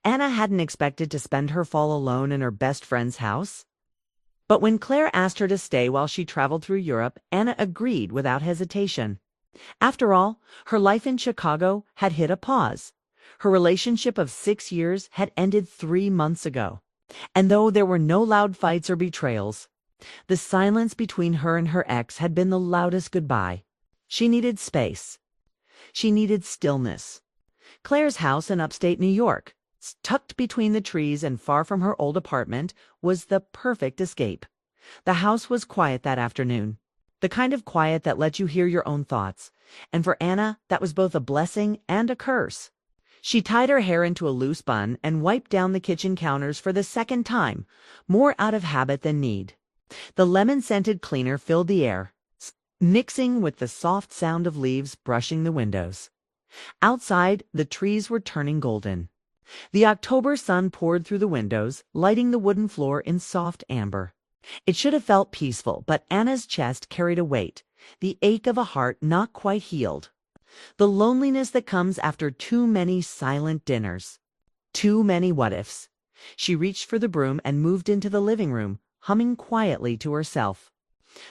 Anna hadn't expected to spend her fall alone in her best friend's house. But when Claire asked her to stay while she traveled through Europe, Anna agreed without hesitation. After all, her life in Chicago had hit a pause. Her relationship of 6 years had ended 3 months ago. And though there were no loud fights or betrayals, the silence between her and her ex had been the loudest goodbye. She needed space. She needed stillness. Claire's house in upstate New York, tucked between the trees and far from her old apartment, was the perfect escape. The house was quiet that afternoon, the kind of quiet that lets you hear your own thoughts, and for Anna, that was both a blessing and a curse. She tied her hair into a loose bun and wiped down the kitchen counters for the second time, more out of habit than need. The lemon-scented cleaner filled the air, mixing with the soft sound of leaves brushing the windows. Outside, the trees were turning golden. The October sun poured through the windows, lighting the wooden floor in soft amber. It should have felt peaceful, but Anna's chest carried a weight, the ache of a heart not quite healed. The loneliness that comes after too many silent dinners. Too many what-ifs. She reached for the broom and moved into the living room, humming quietly to herself.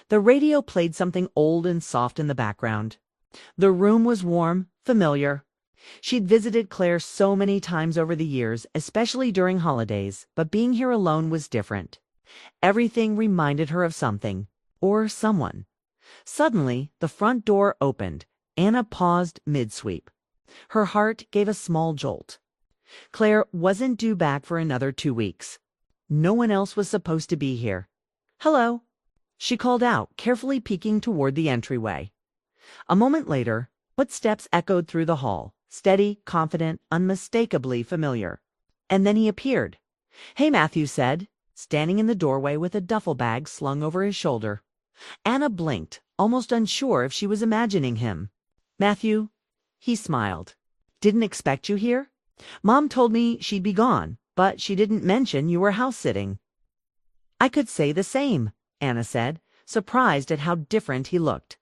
The radio played something old and soft in the background. The room was warm, familiar. She'd visited Claire so many times over the years, especially during holidays, but being here alone was different. Everything reminded her of something, or someone. Suddenly, the front door opened. Anna paused mid-sweep. Her heart gave a small jolt. Claire wasn't due back for another 2 weeks. No one else was supposed to be here. "Hello," she called out, carefully peeking toward the entryway. A moment later, footsteps echoed through the hall, steady, confident, unmistakably familiar. And then he appeared. "Hey," Matthew said, standing in the doorway with a duffel bag slung over his shoulder. Anna blinked, almost unsure if she was imagining him. "Matthew," he smiled. "Didn't expect you here. Mom told me she'd be gone, but she didn't mention you were house-sitting." "I could say the same," Anna said, surprised at how different he looked.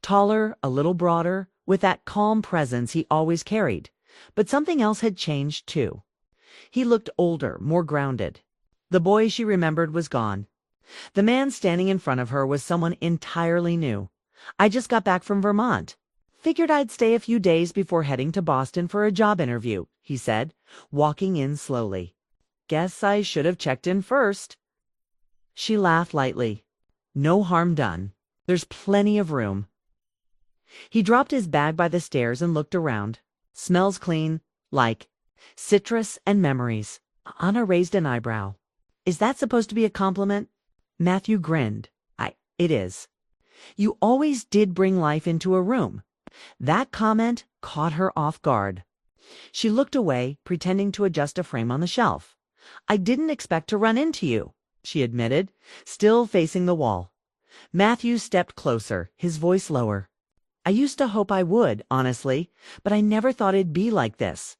Taller, a little broader, with that calm presence he always carried. But something else had changed, too. He looked older, more grounded. The boy she remembered was gone. The man standing in front of her was someone entirely new. "I just got back from Vermont. Figured I'd stay a few days before heading to Boston for a job interview," he said, walking in slowly. "Guess I should have checked in first." She laughed lightly. "No harm done. There's plenty of room." He dropped his bag by the stairs and looked around. "Smells clean, like citrus and memories." Anna raised an eyebrow. "Is that supposed to be a compliment?" Matthew grinned. It is. You always did bring life into a room." That comment caught her off guard. She looked away, pretending to adjust a frame on the shelf. "I didn't expect to run into you," she admitted, still facing the wall. Matthew stepped closer, his voice lower. "I used to hope I would, honestly, but I never thought it'd be like this."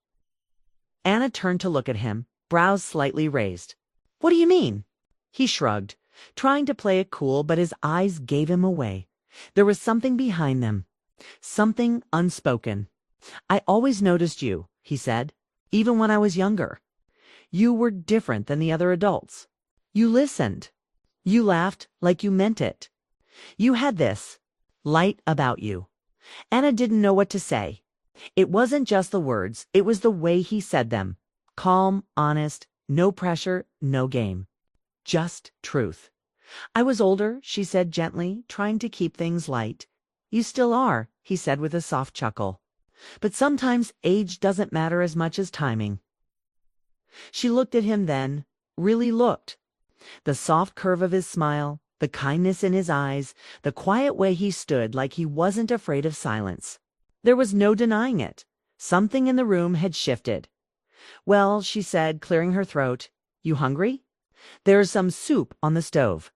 Anna turned to look at him, brows slightly raised. "What do you mean?" He shrugged, trying to play it cool, but his eyes gave him away. There was something behind them. Something unspoken. "I always noticed you," he said, "even when I was younger. You were different than the other adults. You listened. You laughed like you meant it. You had this light about you." Anna didn't know what to say. It wasn't just the words, it was the way he said them. Calm, honest, no pressure, no game. Just truth. "I was older," she said gently, trying to keep things light. "You still are," he said with a soft chuckle. "But sometimes age doesn't matter as much as timing." She looked at him then, really looked. The soft curve of his smile, the kindness in his eyes, the quiet way he stood like he wasn't afraid of silence. There was no denying it. Something in the room had shifted. "Well," she said, clearing her throat, "you hungry? There's some soup on the stove."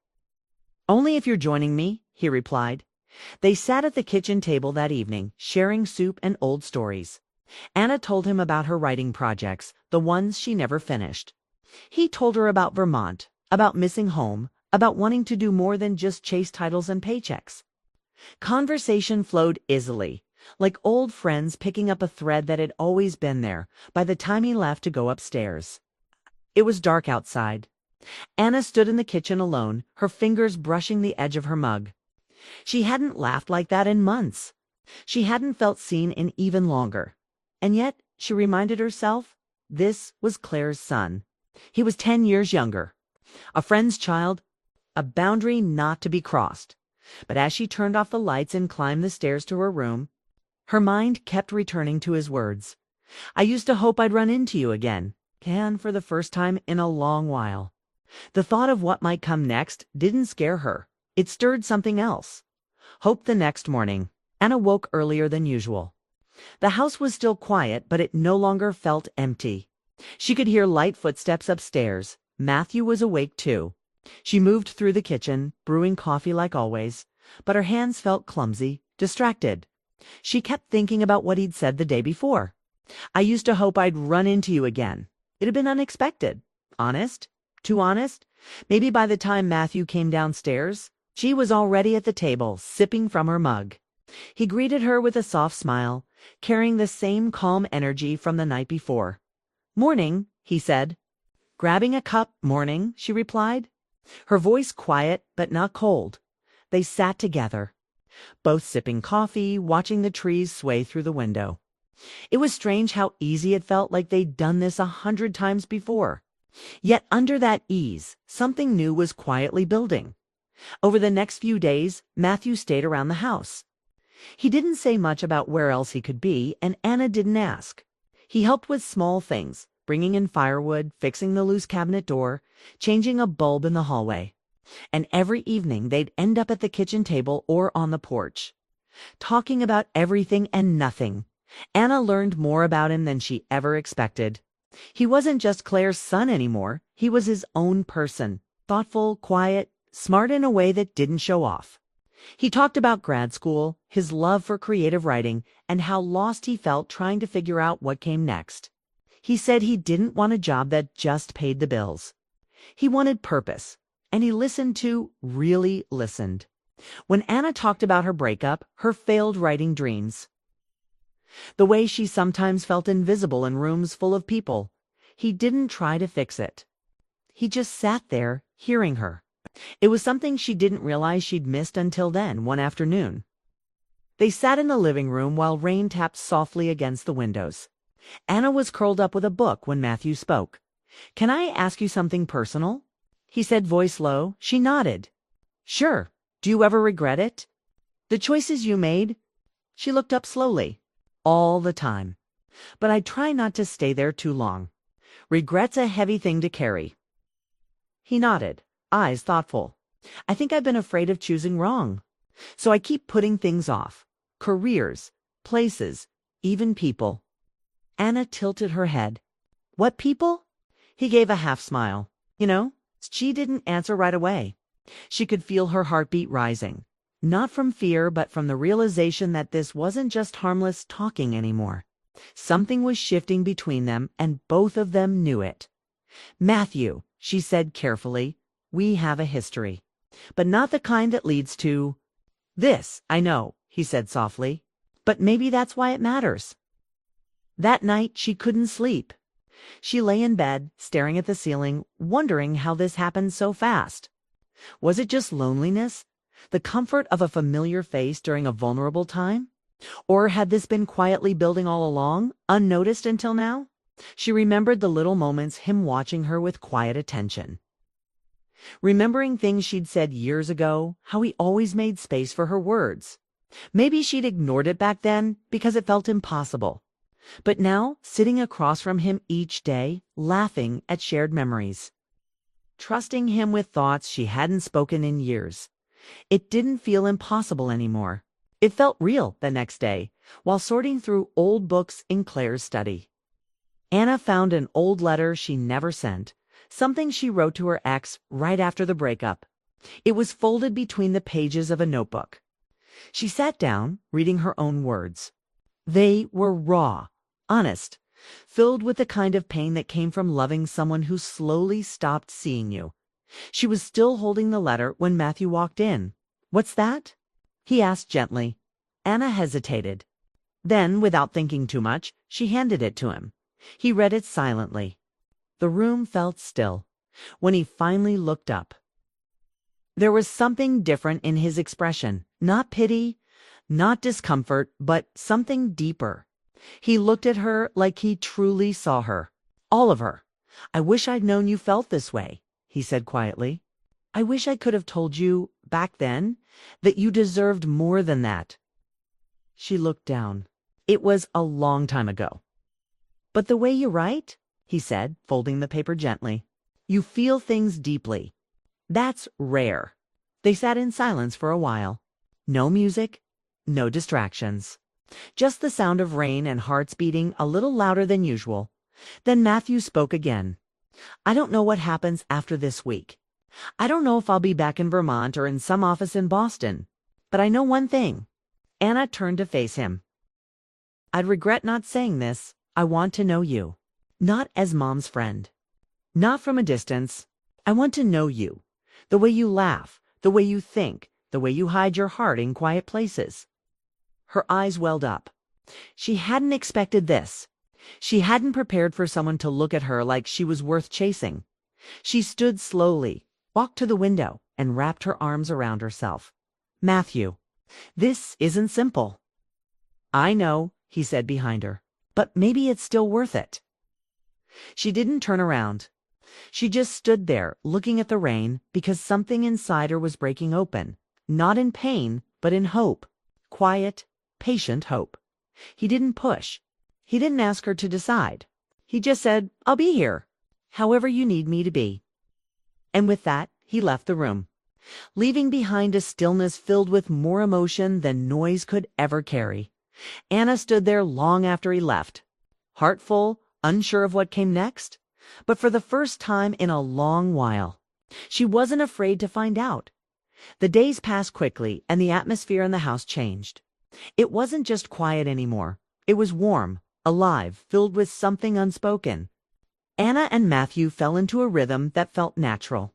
"Only if you're joining me," he replied. They sat at the kitchen table that evening, sharing soup and old stories. Anna told him about her writing projects, the ones she never finished. He told her about Vermont, about missing home, about wanting to do more than just chase titles and paychecks. Conversation flowed easily, like old friends picking up a thread that had always been there by the time he left to go upstairs. It was dark outside. Anna stood in the kitchen alone, her fingers brushing the edge of her mug. She hadn't laughed like that in months. She hadn't felt seen in even longer. And yet, she reminded herself, this was Claire's son. He was 10 years younger. A friend's child, a boundary not to be crossed. But as she turned off the lights and climbed the stairs to her room, her mind kept returning to his words. I used to hope I'd run into you again, and for the first time in a long while. The thought of what might come next didn't scare her. It stirred something else. Hope. The next morning, Anna woke earlier than usual. The house was still quiet, but it no longer felt empty. She could hear light footsteps upstairs. Matthew was awake too. She moved through the kitchen, brewing coffee like always, but her hands felt clumsy, distracted. She kept thinking about what he'd said the day before. I used to hope I'd run into you again. It had been unexpected. Honest? Too honest? Maybe by the time Matthew came downstairs, she was already at the table, sipping from her mug. He greeted her with a soft smile, carrying the same calm energy from the night before. "Morning," he said. "Grabbing a cup." "Morning," she replied, her voice quiet but not cold. They sat together, both sipping coffee, watching the trees sway through the window. It was strange how easy it felt, like they'd done this 100 times before. Yet under that ease, something new was quietly building. Over the next few days, Matthew stayed around the house. He didn't say much about where else he could be, and Anna didn't ask. He helped with small things, bringing in firewood, fixing the loose cabinet door, changing a bulb in the hallway. And every evening they'd end up at the kitchen table or on the porch, talking about everything and nothing. Anna learned more about him than she ever expected. He wasn't just Claire's son anymore. He was his own person, thoughtful, quiet, smart in a way that didn't show off. He talked about grad school, his love for creative writing, and how lost he felt trying to figure out what came next. He said he didn't want a job that just paid the bills. He wanted purpose, and he really listened. When Anna talked about her breakup, her failed writing dreams, the way she sometimes felt invisible in rooms full of people, he didn't try to fix it. He just sat there, hearing her. It was something she didn't realize she'd missed until then, one afternoon. They sat in the living room while rain tapped softly against the windows. Anna was curled up with a book when Matthew spoke. "Can I ask you something personal?" he said, voice low. She nodded. "Sure. Do you ever regret it? The choices you made?" She looked up slowly. "All the time. But I try not to stay there too long. Regret's a heavy thing to carry." He nodded, eyes thoughtful. "I think I've been afraid of choosing wrong. So I keep putting things off. Careers, places, even people." Anna tilted her head. "What people?" He gave a half smile. "You know." She didn't answer right away. She could feel her heartbeat rising. Not from fear, but from the realization that this wasn't just harmless talking anymore. Something was shifting between them, and both of them knew it. "Matthew," she said carefully, "we have a history. But not the kind that leads to this." "I know," he said softly. "But maybe that's why it matters." That night she couldn't sleep. She lay in bed, staring at the ceiling, wondering how this happened so fast. Was it just loneliness? The comfort of a familiar face during a vulnerable time? Or had this been quietly building all along, unnoticed until now? She remembered the little moments, him watching her with quiet attention. Remembering things she'd said years ago, how he always made space for her words. Maybe she'd ignored it back then because it felt impossible. But now, sitting across from him each day, laughing at shared memories, trusting him with thoughts she hadn't spoken in years, it didn't feel impossible anymore. It felt real the next day, while sorting through old books in Claire's study. Anna found an old letter she never sent, something she wrote to her ex right after the breakup. It was folded between the pages of a notebook. She sat down, reading her own words. They were raw, honest, filled with the kind of pain that came from loving someone who slowly stopped seeing you. She was still holding the letter when Matthew walked in. "What's that?" he asked gently. Anna hesitated. Then, without thinking too much, she handed it to him. He read it silently. The room felt still. When he finally looked up, there was something different in his expression. Not pity, not discomfort, but something deeper. He looked at her like he truly saw her. All of her. "I wish I'd known you felt this way," he said quietly. "I wish I could have told you, back then, that you deserved more than that." She looked down. It was a long time ago. "But the way you write," he said, folding the paper gently, "you feel things deeply. That's rare." They sat in silence for a while. No music, no distractions. Just the sound of rain and hearts beating a little louder than usual. Then Matthew spoke again. "I don't know what happens after this week. I don't know if I'll be back in Vermont or in some office in Boston. But I know one thing." Anna turned to face him. "I'd regret not saying this. I want to know you. Not as Mom's friend. Not from a distance. I want to know you. The way you laugh, the way you think, the way you hide your heart in quiet places." Her eyes welled up. She hadn't expected this. She hadn't prepared for someone to look at her like she was worth chasing. She stood slowly, walked to the window, and wrapped her arms around herself. "Matthew, this isn't simple." "I know," he said behind her, "but maybe it's still worth it." She didn't turn around. She just stood there, looking at the rain, because something inside her was breaking open, not in pain, but in hope. Quiet, patient hope. He didn't push. He didn't ask her to decide. He just said, "I'll be here, however you need me to be." And with that, he left the room, leaving behind a stillness filled with more emotion than noise could ever carry. Anna stood there long after he left, heart full, unsure of what came next, but for the first time in a long while. She wasn't afraid to find out. The days passed quickly, and the atmosphere in the house changed. It wasn't just quiet anymore. It was warm, alive, filled with something unspoken. Anna and Matthew fell into a rhythm that felt natural.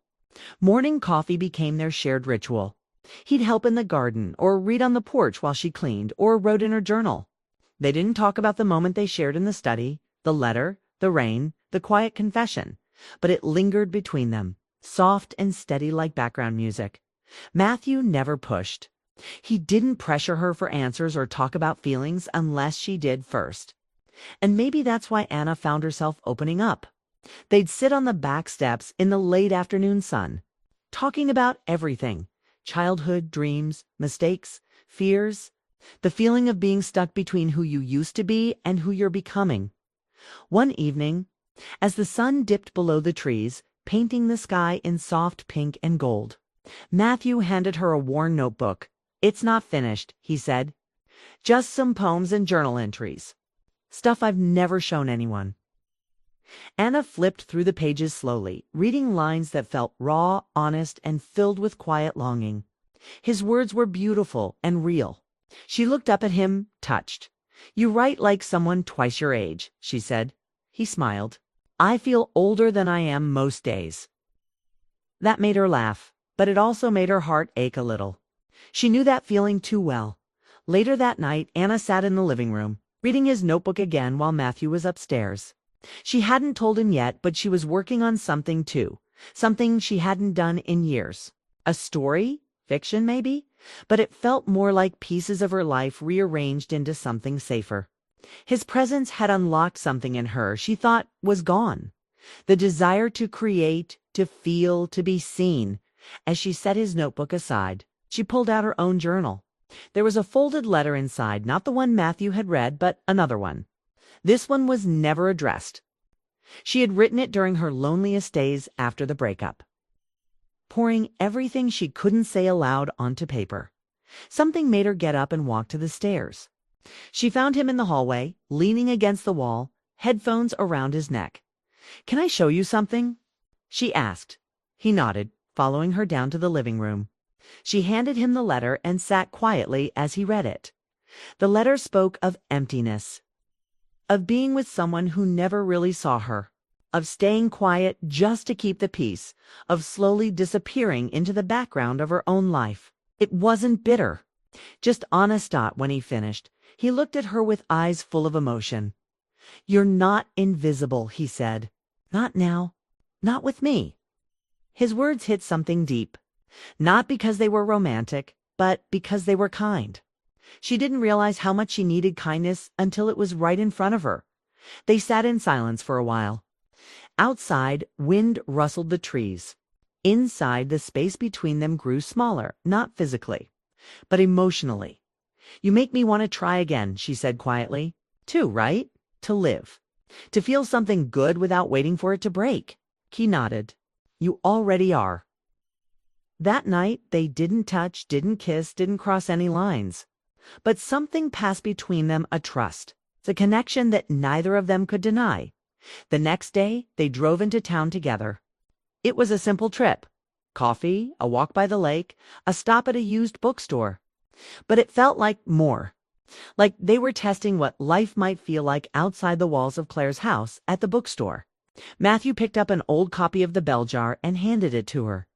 Morning coffee became their shared ritual. He'd help in the garden, or read on the porch while she cleaned, or wrote in her journal. They didn't talk about the moment they shared in the study, the letter, the rain, the quiet confession, but it lingered between them, soft and steady like background music. Matthew never pushed. He didn't pressure her for answers or talk about feelings unless she did first. And maybe that's why Anna found herself opening up. They'd sit on the back steps in the late afternoon sun, talking about everything: childhood, dreams, mistakes, fears, the feeling of being stuck between who you used to be and who you're becoming. One evening, as the sun dipped below the trees, painting the sky in soft pink and gold, Matthew handed her a worn notebook. "It's not finished," he said. "Just some poems and journal entries. Stuff I've never shown anyone." Anna flipped through the pages slowly, reading lines that felt raw, honest, and filled with quiet longing. His words were beautiful and real. She looked up at him, touched. "You write like someone twice your age," she said. He smiled. "I feel older than I am most days." That made her laugh, but it also made her heart ache a little. She knew that feeling too well. Later that night, Anna sat in the living room, reading his notebook again while Matthew was upstairs. She hadn't told him yet, but she was working on something too, something she hadn't done in years. A story? Fiction, maybe? But it felt more like pieces of her life rearranged into something safer. His presence had unlocked something in her she thought was gone. The desire to create, to feel, to be seen. As she set his notebook aside, she pulled out her own journal. There was a folded letter inside, not the one Matthew had read, but another one. This one was never addressed. She had written it during her loneliest days after the breakup, pouring everything she couldn't say aloud onto paper. Something made her get up and walk to the stairs. She found him in the hallway, leaning against the wall, headphones around his neck. "Can I show you something?" she asked. He nodded, following her down to the living room. She handed him the letter and sat quietly as he read it. The letter spoke of emptiness, of being with someone who never really saw her, of staying quiet just to keep the peace, of slowly disappearing into the background of her own life. It wasn't bitter. Just honest. When he finished, he looked at her with eyes full of emotion. "You're not invisible," he said. "Not now. Not with me." His words hit something deep. Not because they were romantic, but because they were kind. She didn't realize how much she needed kindness until it was right in front of her. They sat in silence for a while. Outside, wind rustled the trees. Inside, the space between them grew smaller, not physically, but emotionally. "You make me want to try again," she said quietly. "Too, right? To live. To feel something good without waiting for it to break." He nodded. "You already are." That night, they didn't touch, didn't kiss, didn't cross any lines. But something passed between them, a trust, the connection that neither of them could deny. The next day, they drove into town together. It was a simple trip. Coffee, a walk by the lake, a stop at a used bookstore. But it felt like more. Like they were testing what life might feel like outside the walls of Claire's house at the bookstore. Matthew picked up an old copy of The Bell Jar and handed it to her.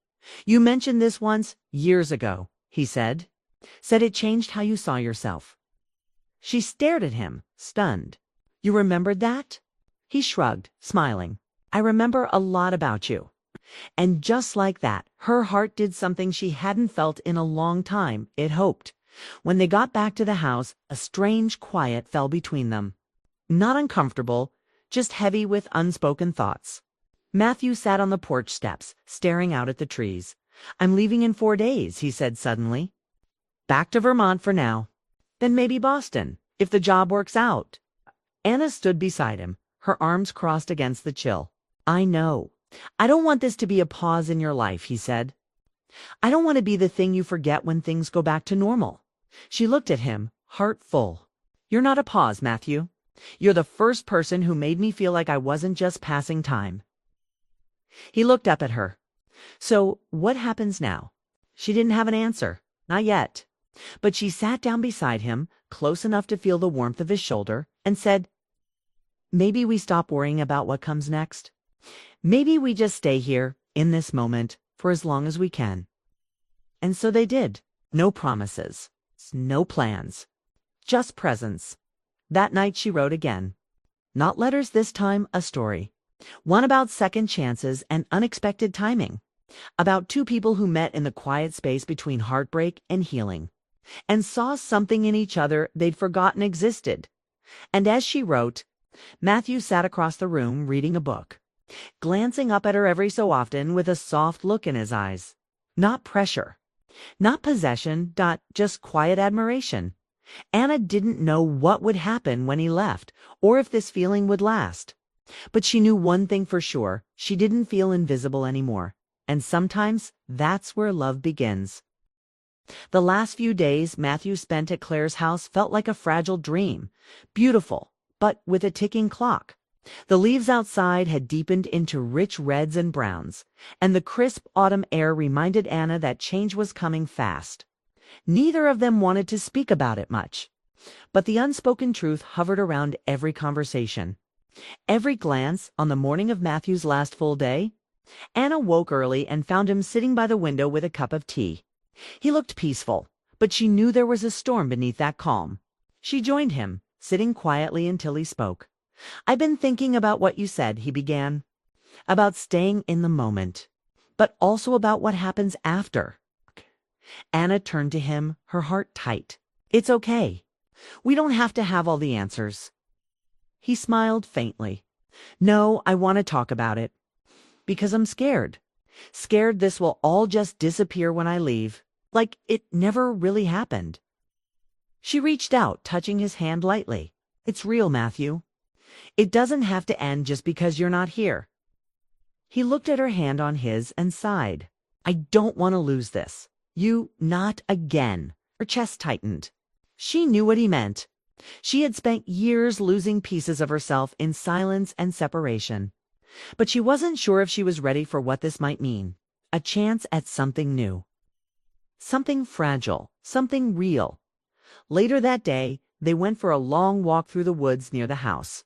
"You mentioned this once, years ago," he said. "Said it changed how you saw yourself." She stared at him, stunned. "You remembered that?" He shrugged, smiling. "I remember a lot about you." And just like that, her heart did something she hadn't felt in a long time, it hoped. When they got back to the house, a strange quiet fell between them. Not uncomfortable, just heavy with unspoken thoughts. Matthew sat on the porch steps, staring out at the trees. "I'm leaving in 4 days," he said suddenly. "Back to Vermont for now. Then maybe Boston, if the job works out." Anna stood beside him, her arms crossed against the chill. "I know. I don't want this to be a pause in your life," he said. "I don't want to be the thing you forget when things go back to normal." She looked at him, heart full. "You're not a pause, Matthew. You're the first person who made me feel like I wasn't just passing time." He looked up at her. "So, what happens now?" She didn't have an answer. Not yet. But she sat down beside him, close enough to feel the warmth of his shoulder, and said, "Maybe we stop worrying about what comes next. Maybe we just stay here, in this moment, for as long as we can." And so they did. No promises. No plans. Just presence. That night she wrote again. Not letters this time, a story. One about second chances and unexpected timing. About two people who met in the quiet space between heartbreak and healing, and saw something in each other they'd forgotten existed. And as she wrote, Matthew sat across the room reading a book, glancing up at her every so often with a soft look in his eyes. Not pressure. Not possession, just quiet admiration. Anna didn't know what would happen when he left, or if this feeling would last. But she knew one thing for sure, she didn't feel invisible anymore. And sometimes that's where love begins. The last few days Matthew spent at Claire's house felt like a fragile dream. Beautiful, but with a ticking clock. The leaves outside had deepened into rich reds and browns, and the crisp autumn air reminded Anna that change was coming fast. Neither of them wanted to speak about it much, but the unspoken truth hovered around every conversation. Every glance on the morning of Matthew's last full day, Anna woke early and found him sitting by the window with a cup of tea. He looked peaceful, but she knew there was a storm beneath that calm. She joined him, sitting quietly until he spoke. "I've been thinking about what you said," he began. "About staying in the moment, but also about what happens after." Anna turned to him, her heart tight. "It's okay. We don't have to have all the answers." He smiled faintly. "No, I want to talk about it. Because I'm scared. Scared this will all just disappear when I leave. Like it never really happened." She reached out, touching his hand lightly. "It's real, Matthew. It doesn't have to end just because you're not here." He looked at her hand on his and sighed. "I don't want to lose this. You, not again." Her chest tightened. She knew what he meant. She had spent years losing pieces of herself in silence and separation. But she wasn't sure if she was ready for what this might mean. A chance at something new. Something fragile. Something real. Later that day, they went for a long walk through the woods near the house.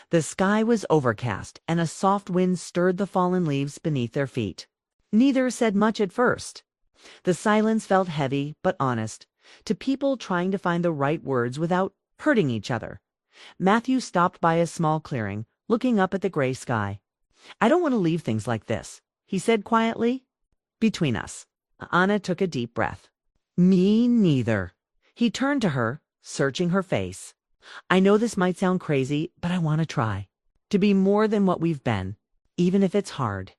The sky was overcast, and a soft wind stirred the fallen leaves beneath their feet. Neither said much at first. The silence felt heavy but honest, to people trying to find the right words without hurting each other. Matthew stopped by a small clearing, looking up at the gray sky. "I don't want to leave things like this," he said quietly. "Between us." Anna took a deep breath. "Me neither." He turned to her, searching her face. "I know this might sound crazy, but I want to try. To be more than what we've been, even if it's hard.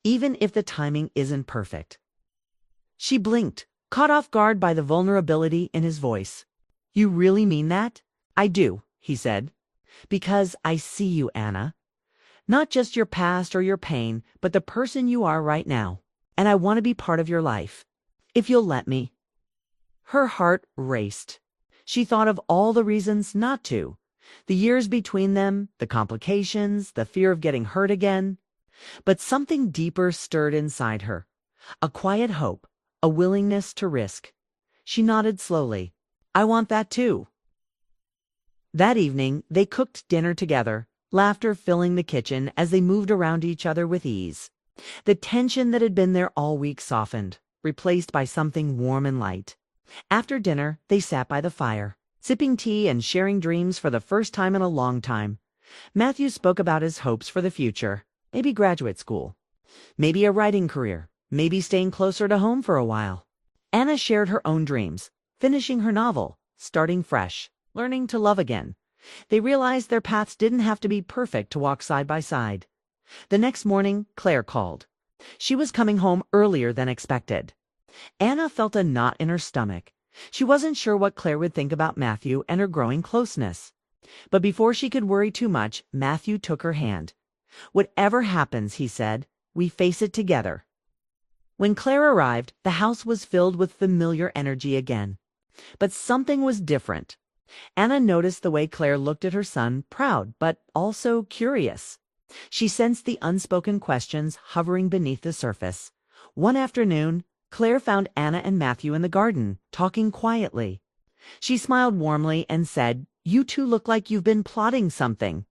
Even if the timing isn't perfect." She blinked, caught off guard by the vulnerability in his voice. "You really mean that?" "I do," he said. "Because I see you, Anna. Not just your past or your pain, but the person you are right now. And I want to be part of your life. If you'll let me." Her heart raced. She thought of all the reasons not to. The years between them, the complications, the fear of getting hurt again. But something deeper stirred inside her. A quiet hope, a willingness to risk. She nodded slowly. "I want that too." That evening, they cooked dinner together, laughter filling the kitchen as they moved around each other with ease. The tension that had been there all week softened, replaced by something warm and light. After dinner, they sat by the fire, sipping tea and sharing dreams for the first time in a long time. Matthew spoke about his hopes for the future, maybe graduate school, maybe a writing career, maybe staying closer to home for a while. Anna shared her own dreams, finishing her novel, starting fresh, learning to love again. They realized their paths didn't have to be perfect to walk side by side. The next morning, Claire called. She was coming home earlier than expected. Anna felt a knot in her stomach. She wasn't sure what Claire would think about Matthew and her growing closeness. But before she could worry too much, Matthew took her hand. "Whatever happens," he said, "we face it together." When Claire arrived, the house was filled with familiar energy again. But something was different. Anna noticed the way Claire looked at her son, proud but also curious. She sensed the unspoken questions hovering beneath the surface. One afternoon, Claire found Anna and Matthew in the garden, talking quietly. She smiled warmly and said, "You two look like you've been plotting something."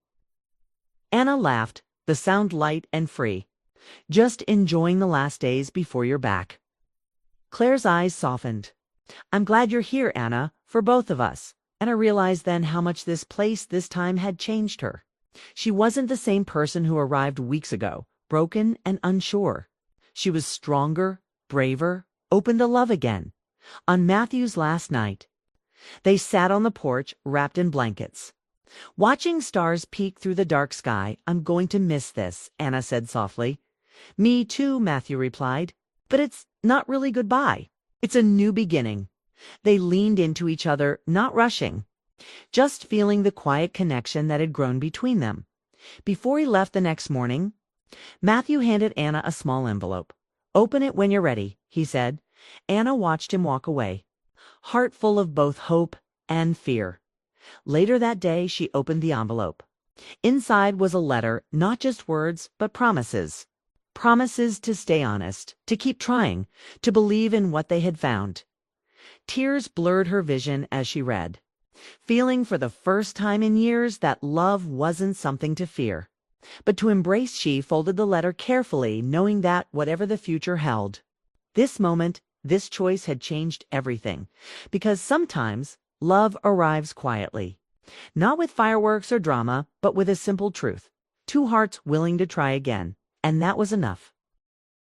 Anna laughed, the sound light and free. "Just enjoying the last days before you're back." Claire's eyes softened. "I'm glad you're here, Anna, for both of us." Anna realized then how much this place this time had changed her. She wasn't the same person who arrived weeks ago, broken and unsure. She was stronger, braver, open to love again. On Matthew's last night, they sat on the porch, wrapped in blankets. "Watching stars peek through the dark sky, I'm going to miss this," Anna said softly. "Me too," Matthew replied. "But it's not really goodbye. It's a new beginning." They leaned into each other, not rushing, just feeling the quiet connection that had grown between them. Before he left the next morning, Matthew handed Anna a small envelope. "Open it when you're ready," he said. Anna watched him walk away, heart full of both hope and fear. Later that day, she opened the envelope. Inside was a letter, not just words, but promises. Promises to stay honest, to keep trying, to believe in what they had found. Tears blurred her vision as she read, feeling for the first time in years that love wasn't something to fear, but to embrace. She folded the letter carefully, knowing that whatever the future held, this moment, this choice had changed everything. Because sometimes love arrives quietly, not with fireworks or drama, but with a simple truth. Two hearts willing to try again, and that was enough.